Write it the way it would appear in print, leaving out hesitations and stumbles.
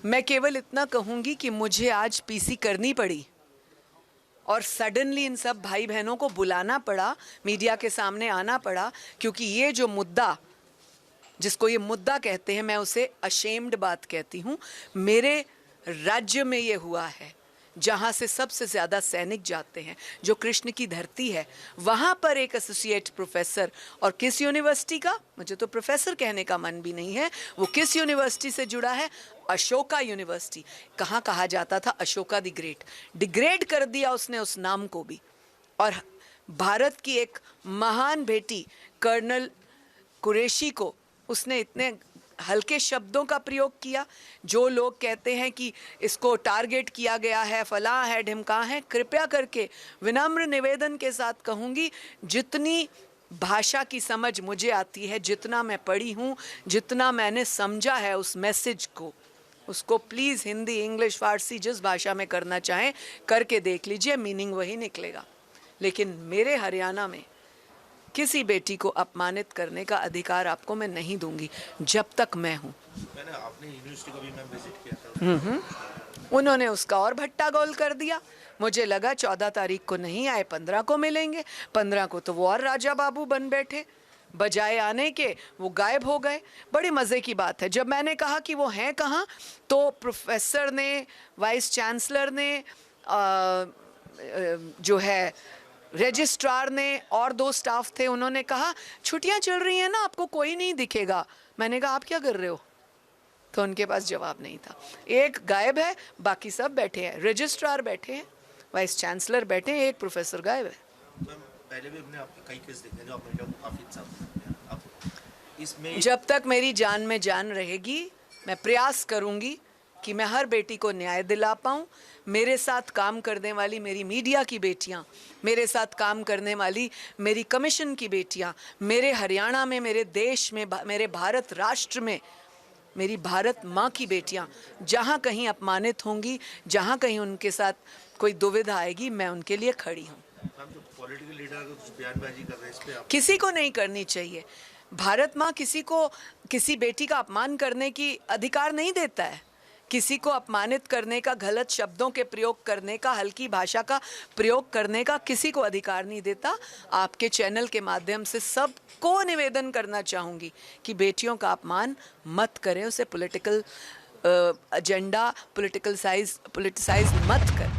मैं केवल इतना कहूंगी कि मुझे आज पीसी करनी पड़ी और सडनली इन सब भाई बहनों को बुलाना पड़ा, मीडिया के सामने आना पड़ा, क्योंकि ये जो मुद्दा, जिसको ये मुद्दा कहते हैं, मैं उसे अशेम्ड बात कहती हूँ। मेरे राज्य में ये हुआ है जहाँ से सबसे ज़्यादा सैनिक जाते हैं, जो कृष्ण की धरती है, वहाँ पर एक एसोसिएट प्रोफेसर, और किस यूनिवर्सिटी का, मुझे तो प्रोफेसर कहने का मन भी नहीं है, वो किस यूनिवर्सिटी से जुड़ा है? अशोका यूनिवर्सिटी। कहाँ कहा जाता था अशोका द ग्रेट, डिग्रेड कर दिया उसने उस नाम को भी। और भारत की एक महान बेटी कर्नल कुरैशी को उसने इतने हल्के शब्दों का प्रयोग किया। जो लोग कहते हैं कि इसको टारगेट किया गया है, फलां है, ढिमकां है, कृपया करके विनम्र निवेदन के साथ कहूँगी, जितनी भाषा की समझ मुझे आती है, जितना मैं पढ़ी हूँ, जितना मैंने समझा है उस मैसेज को, उसको प्लीज़ हिंदी, इंग्लिश, फारसी, जिस भाषा में करना चाहें करके देख लीजिए, मीनिंग वही निकलेगा। लेकिन मेरे हरियाणा में किसी बेटी को अपमानित करने का अधिकार आपको मैं नहीं दूंगी जब तक मैं हूँ। मैंने आपने यूनिवर्सिटी को भी मैं विजिट किया था। उन्होंने उसका और भट्टा गोल कर दिया। मुझे लगा 14 तारीख को नहीं आए, 15 को मिलेंगे। 15 को तो वो और राजा बाबू बन बैठे, बजाय आने के वो गायब हो गए। बड़ी मज़े की बात है, जब मैंने कहा कि वो हैं कहाँ, तो प्रोफेसर ने, वाइस चांसलर ने, जो है रजिस्ट्रार ने, और 2 स्टाफ थे, उन्होंने कहा छुट्टियां चल रही हैं ना, आपको कोई नहीं दिखेगा। मैंने कहा आप क्या कर रहे हो? तो उनके पास जवाब नहीं था। एक गायब है, बाकी सब बैठे हैं, रजिस्ट्रार बैठे हैं, वाइस चांसलर बैठे हैं, एक प्रोफेसर गायब है। पहले भी हमने आपके कई केस देखे जो आप महिला को काफी इंसाफ करते हैं। आप इसमें जब तक मेरी जान में जान रहेगी, मैं प्रयास करूंगी कि मैं हर बेटी को न्याय दिला पाऊँ। मेरे साथ काम करने वाली मेरी मीडिया की बेटियां, मेरे साथ काम करने वाली मेरी कमीशन की बेटियां, मेरे हरियाणा में, मेरे देश में, मेरे भारत राष्ट्र में मेरी भारत माँ की बेटियां जहाँ कहीं अपमानित होंगी, जहाँ कहीं उनके साथ कोई दुविधा आएगी, मैं उनके लिए खड़ी हूँ। पॉलिटिकल लीडर बयानबाजी कर रहे हैं, इस पे आप किसी को नहीं करनी चाहिए। भारत माँ किसी को, किसी बेटी का अपमान करने की अधिकार नहीं देता है। किसी को अपमानित करने का, गलत शब्दों के प्रयोग करने का, हल्की भाषा का प्रयोग करने का किसी को अधिकार नहीं देता। आपके चैनल के माध्यम से सबको निवेदन करना चाहूँगी कि बेटियों का अपमान मत करें, उसे पॉलिटिकल एजेंडा, पॉलिटिसाइज मत करें।